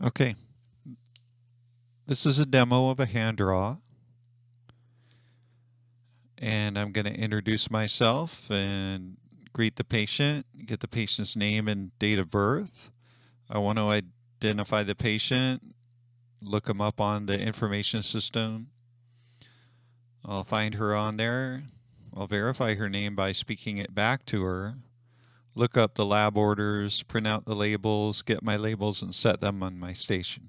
Okay, this is a demo of a hand draw, and I'm going to introduce myself and greet the patient, get the patient's name and date of birth. I want to identify the patient, look them up on the information system. I'll find her on there. I'll verify her name by speaking it back to her, look up the lab orders, print out the labels, get my labels, and set them on my station.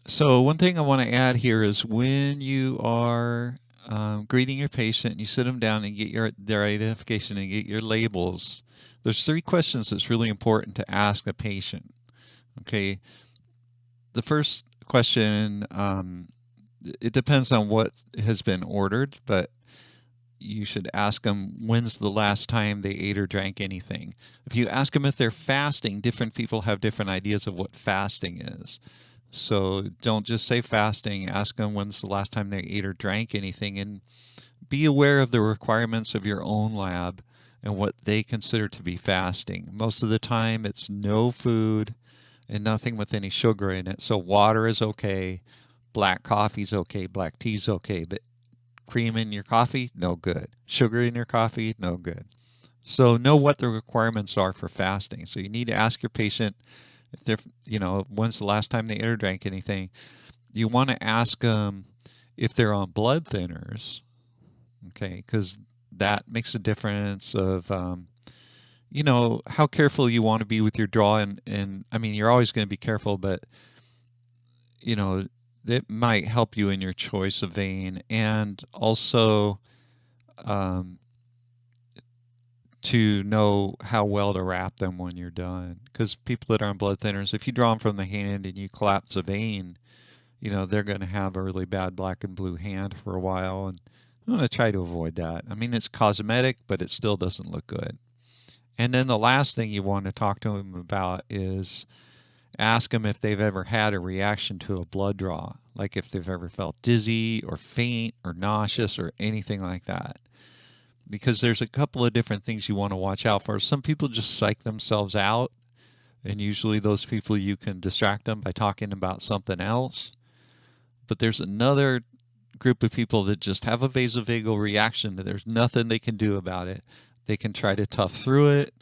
So one thing I want to add here is when you are greeting your patient, you sit them down and get their identification and get your labels. There's 3 questions that's really important to ask a patient. Okay, the first question, it depends on what has been ordered, but you should ask them when's the last time they ate or drank anything. If you ask them if they're fasting, different people have different ideas of what fasting is. So don't just say fasting, ask them when's the last time they ate or drank anything, and be aware of the requirements of your own lab and what they consider to be fasting. Most of the time it's no food and nothing with any sugar in it. So water is okay, black coffee's okay, black tea's okay, but cream in your coffee, no good. Sugar in your coffee, no good. So know what the requirements are for fasting. So you need to ask your patient if they're, when's the last time they ate or drank anything. You want to ask them if they're on blood thinners, okay, because that makes a difference of, how careful you want to be with your draw. And I mean, you're always going to be careful, but, it might help you in your choice of vein. And also, um, to know how well to wrap them when you're done. Because people that are on blood thinners, if you draw them from the hand and you collapse a vein, they're going to have a really bad black and blue hand for a while. And I'm going to try to avoid that. I mean, it's cosmetic, but it still doesn't look good. And then the last thing you want to talk to them about is ask them if they've ever had a reaction to a blood draw, like if they've ever felt dizzy or faint or nauseous or anything like that. Because there's a couple of different things you want to watch out for. Some people just psych themselves out, and usually those people you can distract them by talking about something else. But there's another group of people that just have a vasovagal reaction that there's nothing they can do about it. They can try to tough through it,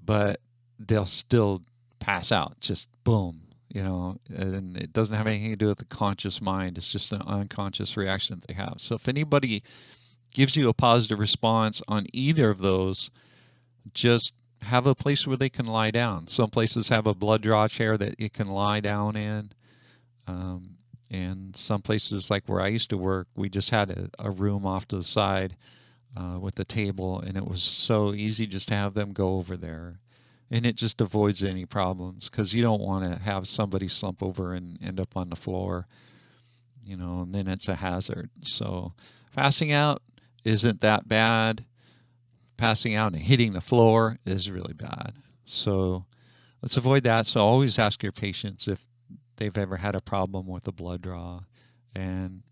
but they'll still pass out, just boom, and it doesn't have anything to do with the conscious mind. It's just an unconscious reaction that they have. So if anybody gives you a positive response on either of those, just have a place where they can lie down. Some places have a blood draw chair that you can lie down in. And some places, like where I used to work, we just had a room off to the side with a table, and it was so easy just to have them go over there. And it just avoids any problems, because you don't want to have somebody slump over and end up on the floor, and then it's a hazard. So passing out isn't that bad. Passing out and hitting the floor is really bad. So let's avoid that. So always ask your patients if they've ever had a problem with a blood draw, and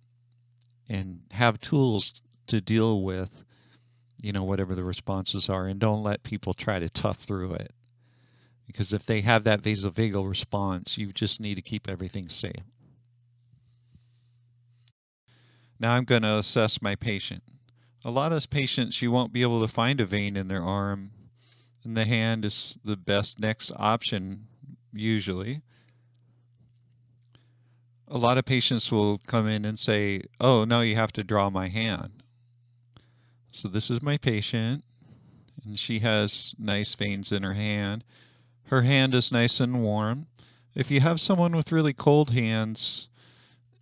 have tools to deal with, whatever the responses are, and don't let people try to tough through it. Because if they have that vasovagal response, you just need to keep everything safe. Now I'm going to assess my patient. A lot of patients, you won't be able to find a vein in their arm, and the hand is the best next option usually. A lot of patients will come in and say, oh, no, you have to draw my hand. So this is my patient, and she has nice veins in her hand. Her hand is nice and warm. If you have someone with really cold hands,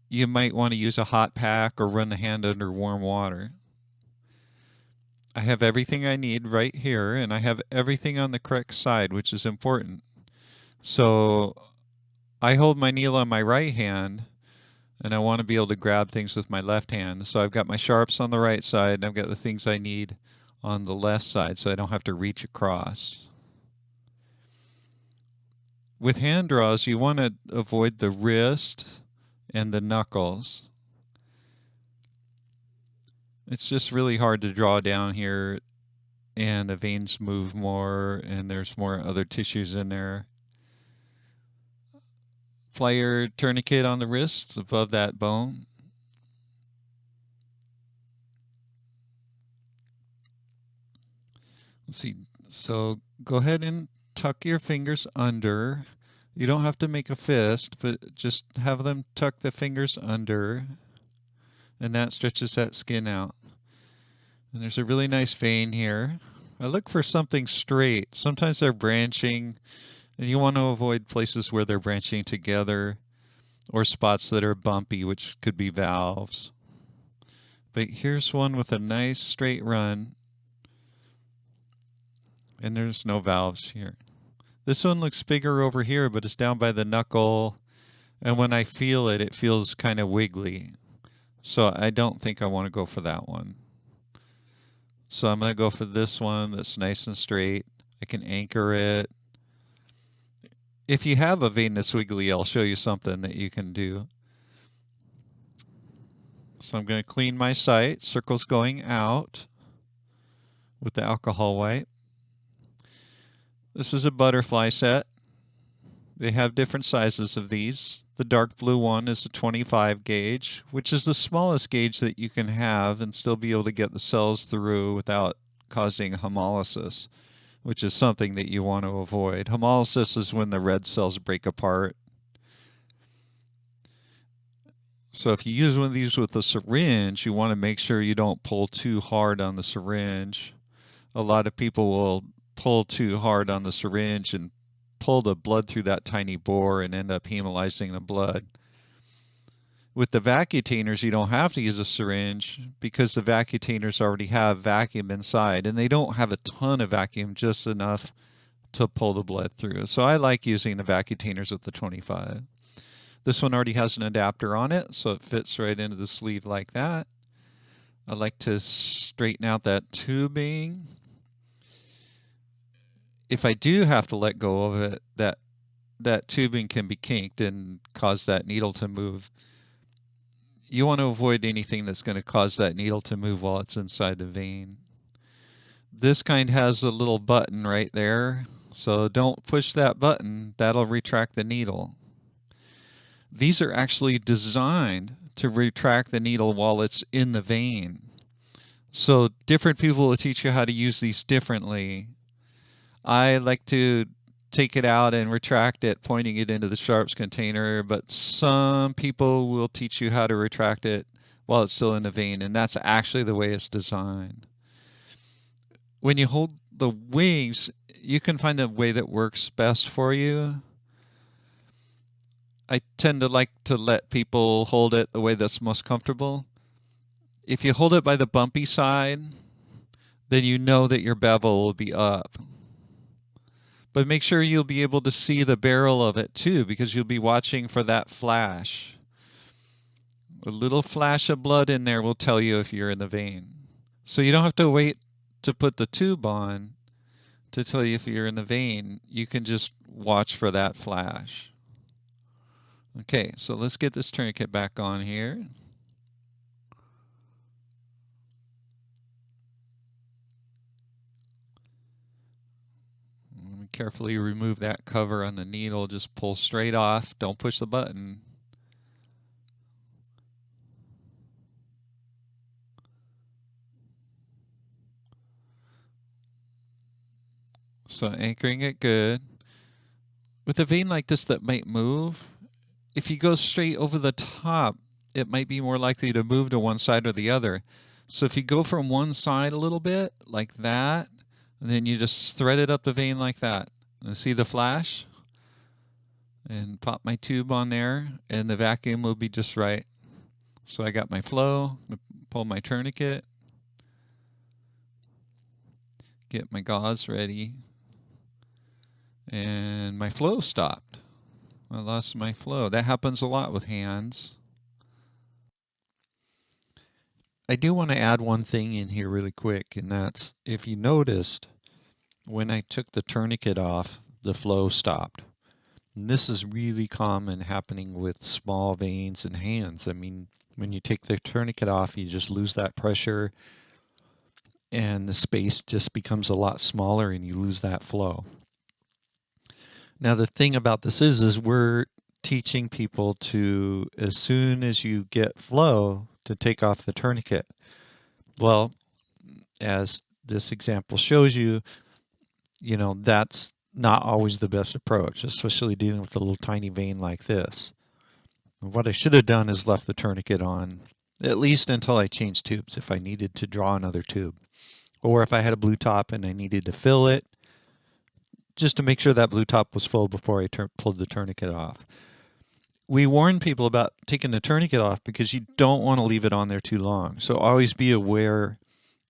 you might want to use a hot pack or run the hand under warm water. I have everything I need right here, and I have everything on the correct side, which is important. So I hold my needle on my right hand, and I want to be able to grab things with my left hand. So I've got my sharps on the right side, and I've got the things I need on the left side, so I don't have to reach across. With hand draws, you want to avoid the wrist and the knuckles. It's just really hard to draw down here, and the veins move more, and there's more other tissues in there. apply your tourniquet on the wrist above that bone. Let's see. So go ahead and tuck your fingers under. You don't have to make a fist, but just have them tuck the fingers under, and that stretches that skin out. And there's a really nice vein here. I look for something straight. Sometimes they're branching, and you want to avoid places where they're branching together or spots that are bumpy, which could be valves. But here's one with a nice straight run, and there's no valves here. This one looks bigger over here, but it's down by the knuckle, and when I feel it, it feels kind of wiggly. So I don't think I want to go for that one. So I'm going to go for this one that's nice and straight. I can anchor it. If you have a vein that's wiggly, I'll show you something that you can do. So I'm going to clean my site, circles going out with the alcohol wipe. This is a butterfly set. They have different sizes of these. The dark blue one is a 25 gauge, which is the smallest gauge that you can have and still be able to get the cells through without causing hemolysis, which is something that you want to avoid. Hemolysis is when the red cells break apart. So if you use one of these with a syringe, you want to make sure you don't pull too hard on the syringe. A lot of people will pull too hard on the syringe and pull the blood through that tiny bore and end up hemolyzing the blood. With the vacutainers, you don't have to use a syringe because the vacutainers already have vacuum inside, and they don't have a ton of vacuum, just enough to pull the blood through. So I like using the vacutainers with the 25. This one already has an adapter on it, so it fits right into the sleeve like that. I like to straighten out that tubing. If I do have to let go of it, that tubing can be kinked and cause that needle to move. You want to avoid anything that's going to cause that needle to move while it's inside the vein. This kind has a little button right there, so don't push that button. That'll retract the needle. These are actually designed to retract the needle while it's in the vein. So different people will teach you how to use these differently. I like to take it out and retract it, pointing it into the sharps container, but some people will teach you how to retract it while it's still in the vein, and that's actually the way it's designed. When you hold the wings, you can find a way that works best for you. I tend to like to let people hold it the way that's most comfortable. If you hold it by the bumpy side, then you know that your bevel will be up. But make sure you'll be able to see the barrel of it too, because you'll be watching for that flash. A little flash of blood in there will tell you if you're in the vein. So you don't have to wait to put the tube on to tell you if you're in the vein. You can just watch for that flash. Okay, so let's get this tourniquet back on here. Carefully remove that cover on the needle. Just pull straight off. Don't push the button. So anchoring it good. With a vein like this that might move, if you go straight over the top, it might be more likely to move to one side or the other. So if you go from one side a little bit, like that, and then you just thread it up the vein like that. And see the flash? And pop my tube on there, and the vacuum will be just right. So I got my flow, pull my tourniquet, get my gauze ready, and my flow stopped. I lost my flow. That happens a lot with hands. I do want to add one thing in here really quick, and that's if you noticed when I took the tourniquet off, the flow stopped. And this is really common happening with small veins and hands. I mean, when you take the tourniquet off, you just lose that pressure and the space just becomes a lot smaller and you lose that flow. Now, the thing about this is we're teaching people to, as soon as you get flow, to take off the tourniquet. Well, as this example shows you, that's not always the best approach, especially dealing with a little tiny vein like this. What I should have done is left the tourniquet on, at least until I changed tubes, if I needed to draw another tube. Or if I had a blue top and I needed to fill it, just to make sure that blue top was full before I pulled the tourniquet off. We warn people about taking the tourniquet off because you don't want to leave it on there too long. So always be aware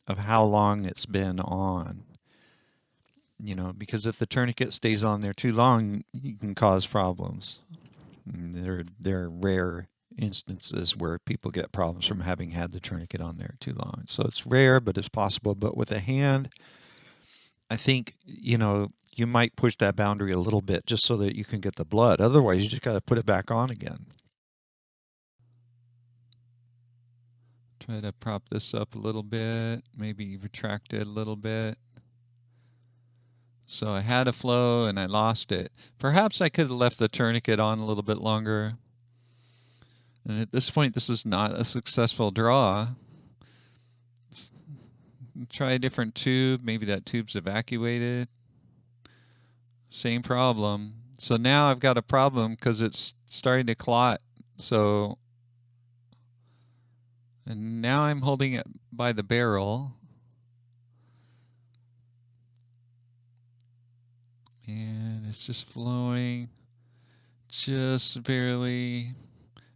of how long it's been on. Because if the tourniquet stays on there too long, you can cause problems. There are rare instances where people get problems from having had the tourniquet on there too long. So it's rare, but it's possible. But with a hand, I think, you might push that boundary a little bit just so that you can get the blood. Otherwise, you just got to put it back on again. Try to prop this up a little bit, maybe retract it a little bit. So I had a flow and I lost it. Perhaps I could have left the tourniquet on a little bit longer. And at this point, this is not a successful draw. Try a different tube. Maybe that tube's evacuated. Same problem. So now I've got a problem because it's starting to clot. And now I'm holding it by the barrel. And it's just flowing just barely.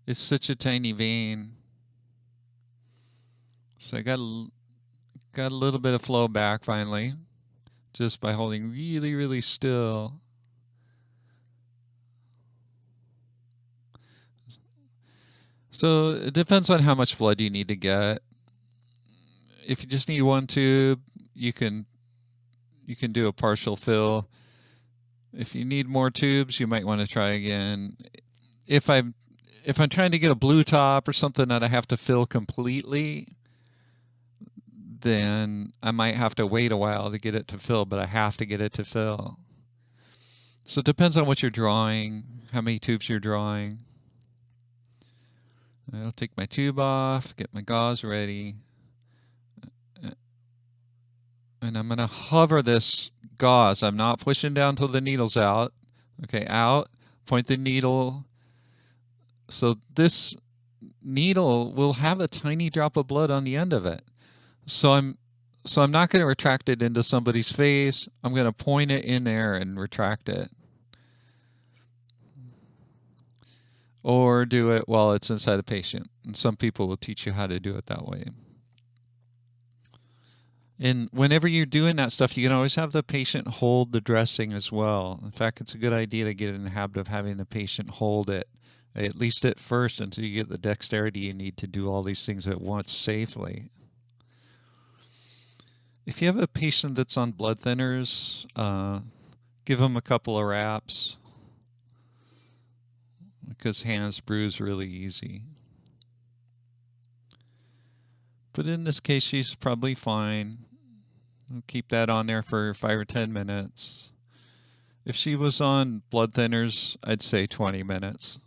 It's such a tiny vein. So I got a little bit of flow back finally, just by holding really, really still. So it depends on how much blood you need to get. If you just need one tube, you can do a partial fill. If you need more tubes, you might want to try again. If I'm trying to get a blue top or something that I have to fill completely, then I might have to wait a while to get it to fill, but I have to get it to fill. So it depends on what you're drawing, how many tubes you're drawing. I'll take my tube off, get my gauze ready. And I'm going to hover this gauze. I'm not pushing down till the needle's out. Okay, out. Point the needle. So this needle will have a tiny drop of blood on the end of it. So I'm not going to retract it into somebody's face. I'm going to point it in there and retract it. Or do it while it's inside the patient. And some people will teach you how to do it that way. And whenever you're doing that stuff, you can always have the patient hold the dressing as well. In fact, it's a good idea to get in the habit of having the patient hold it, at least at first, until you get the dexterity you need to do all these things at once safely. If you have a patient that's on blood thinners, give them a couple of wraps, because hands bruise really easy. But in this case, she's probably fine. We'll keep that on there for 5 or 10 minutes. If she was on blood thinners, I'd say 20 minutes.